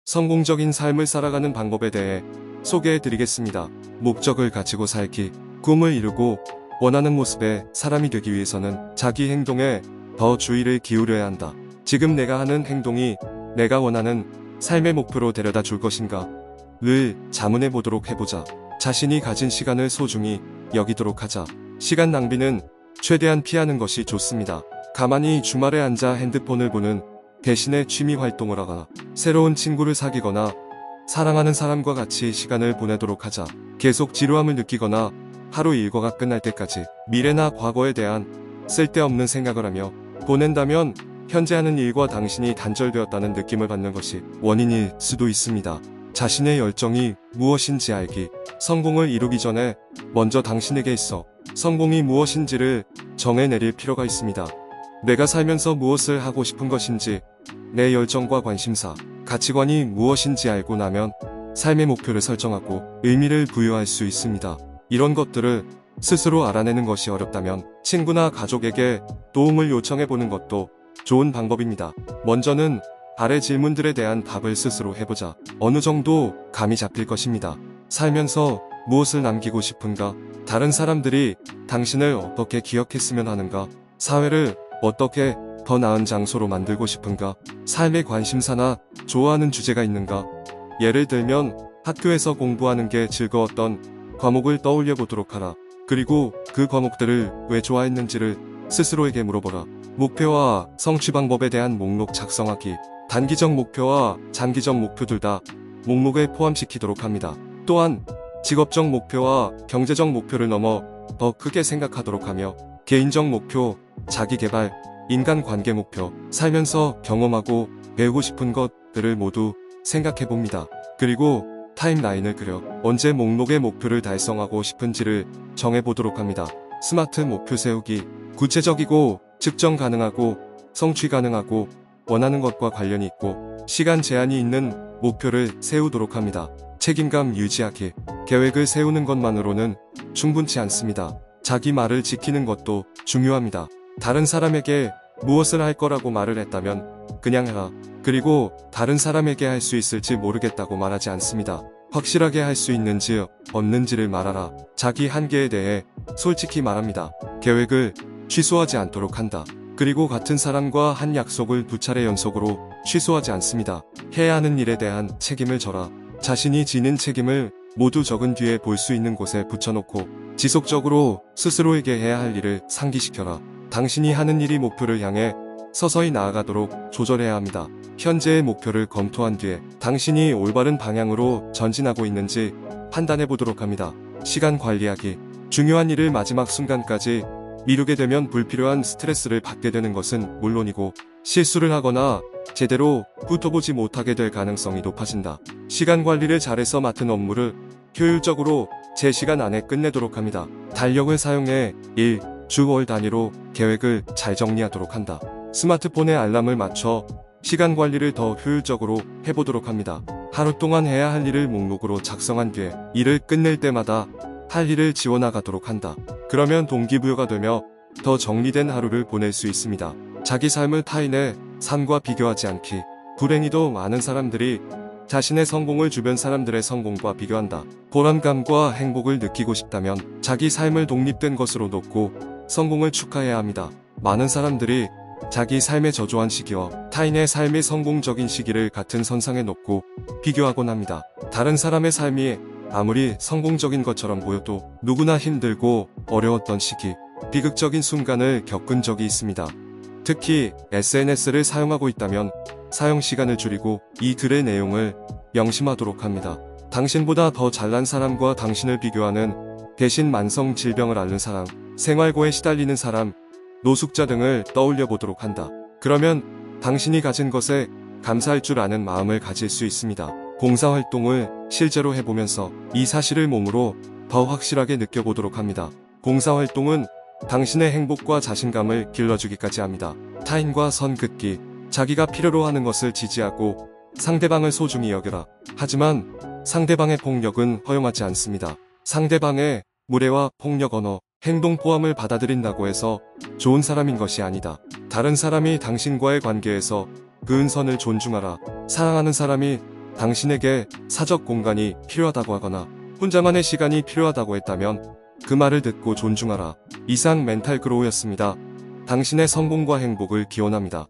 성공적인 삶을 살아가는 방법에 대해 소개해 드리겠습니다. 목적을 가지고 살기, 꿈을 이루고 원하는 모습의 사람이 되기 위해서는 자기 행동에 더 주의를 기울여야 한다. 지금 내가 하는 행동이 내가 원하는 삶의 목표로 데려다 줄 것인가? 를 자문해 보도록 해보자. 자신이 가진 시간을 소중히 여기도록 하자. 시간 낭비는 최대한 피하는 것이 좋습니다. 가만히 주말에 앉아 핸드폰을 보는 대신에 취미 활동을 하거나 새로운 친구를 사귀거나 사랑하는 사람과 같이 시간을 보내도록 하자. 계속 지루함을 느끼거나 하루 일과가 끝날 때까지 미래나 과거에 대한 쓸데없는 생각을 하며 보낸다면 현재 하는 일과 당신이 단절되었다는 느낌을 받는 것이 원인일 수도 있습니다. 자신의 열정이 무엇인지 알기, 성공을 이루기 전에 먼저 당신에게 있어 성공이 무엇인지를 정해내릴 필요가 있습니다. 내가 살면서 무엇을 하고 싶은 것인지, 내 열정과 관심사, 가치관이 무엇인지 알고 나면 삶의 목표를 설정하고 의미를 부여할 수 있습니다. 이런 것들을 스스로 알아내는 것이 어렵다면 친구나 가족에게 도움을 요청해보는 것도 좋은 방법입니다. 먼저는 아래 질문들에 대한 답을 스스로 해보자. 어느 정도 감이 잡힐 것입니다. 살면서 무엇을 남기고 싶은가? 다른 사람들이 당신을 어떻게 기억했으면 하는가? 사회를 어떻게 더 나은 장소로 만들고 싶은가? 삶의 관심사나 좋아하는 주제가 있는가? 예를 들면 학교에서 공부하는 게 즐거웠던 과목을 떠올려 보도록 하라. 그리고 그 과목들을 왜 좋아했는지를 스스로에게 물어보라. 목표와 성취 방법에 대한 목록 작성하기. 단기적 목표와 장기적 목표 둘 다 목록에 포함시키도록 합니다. 또한 직업적 목표와 경제적 목표를 넘어 더 크게 생각하도록 하며 개인적 목표, 자기개발, 인간관계 목표, 살면서 경험하고 배우고 싶은 것들을 모두 생각해봅니다. 그리고 타임라인을 그려 언제 목록의 목표를 달성하고 싶은지를 정해보도록 합니다. 스마트 목표 세우기, 구체적이고 측정 가능하고 성취 가능하고 원하는 것과 관련이 있고 시간 제한이 있는 목표를 세우도록 합니다. 책임감 유지하기, 계획을 세우는 것만으로는 충분치 않습니다. 자기 말을 지키는 것도 중요합니다. 다른 사람에게 무엇을 할 거라고 말을 했다면 그냥 해라. 그리고 다른 사람에게 할 수 있을지 모르겠다고 말하지 않습니다. 확실하게 할 수 있는지 없는지를 말하라. 자기 한계에 대해 솔직히 말합니다. 계획을 취소하지 않도록 한다. 그리고 같은 사람과 한 약속을 2차례 연속으로 취소하지 않습니다. 해야 하는 일에 대한 책임을 져라. 자신이 지는 책임을 모두 적은 뒤에 볼 수 있는 곳에 붙여놓고 지속적으로 스스로에게 해야 할 일을 상기시켜라. 당신이 하는 일이 목표를 향해 서서히 나아가도록 조절해야 합니다. 현재의 목표를 검토한 뒤에 당신이 올바른 방향으로 전진하고 있는지 판단해 보도록 합니다. 시간 관리하기, 중요한 일을 마지막 순간까지 미루게 되면 불필요한 스트레스를 받게 되는 것은 물론이고 실수를 하거나 제대로 훑어보지 못하게 될 가능성이 높아진다. 시간 관리를 잘해서 맡은 업무를 효율적으로 제 시간 안에 끝내도록 합니다. 달력을 사용해 일, 주, 월 단위로 계획을 잘 정리하도록 한다. 스마트폰에 알람을 맞춰 시간 관리를 더 효율적으로 해보도록 합니다. 하루 동안 해야 할 일을 목록으로 작성한 뒤에 일을 끝낼 때마다 할 일을 지워나가도록 한다. 그러면 동기부여가 되며 더 정리된 하루를 보낼 수 있습니다. 자기 삶을 타인의 삶과 비교하지 않기. 불행히도 많은 사람들이 자신의 성공을 주변 사람들의 성공과 비교한다. 보람감과 행복을 느끼고 싶다면 자기 삶을 독립된 것으로 놓고 성공을 축하해야 합니다. 많은 사람들이 자기 삶의 저조한 시기와 타인의 삶의 성공적인 시기를 같은 선상에 놓고 비교하곤 합니다. 다른 사람의 삶이 아무리 성공적인 것처럼 보여도 누구나 힘들고 어려웠던 시기, 비극적인 순간을 겪은 적이 있습니다. 특히 SNS를 사용하고 있다면 사용 시간을 줄이고 이 글의 내용을 명심하도록 합니다. 당신보다 더 잘난 사람과 당신을 비교하는, 대신 만성 질병을 앓는 사람, 생활고에 시달리는 사람, 노숙자 등을 떠올려 보도록 한다. 그러면 당신이 가진 것에 감사할 줄 아는 마음을 가질 수 있습니다. 봉사활동을 실제로 해보면서 이 사실을 몸으로 더 확실하게 느껴보도록 합니다. 봉사활동은 당신의 행복과 자신감을 길러주기까지 합니다. 타인과 선 긋기, 자기가 필요로 하는 것을 지지하고 상대방을 소중히 여겨라. 하지만 상대방의 폭력은 허용하지 않습니다. 상대방의 무례와 폭력 언어, 행동 포함을 받아들인다고 해서 좋은 사람인 것이 아니다. 다른 사람이 당신과의 관계에서 그은 선을 존중하라. 사랑하는 사람이 당신에게 사적 공간이 필요하다고 하거나 혼자만의 시간이 필요하다고 했다면 그 말을 듣고 존중하라. 이상 멘탈 그로우였습니다. 당신의 성공과 행복을 기원합니다.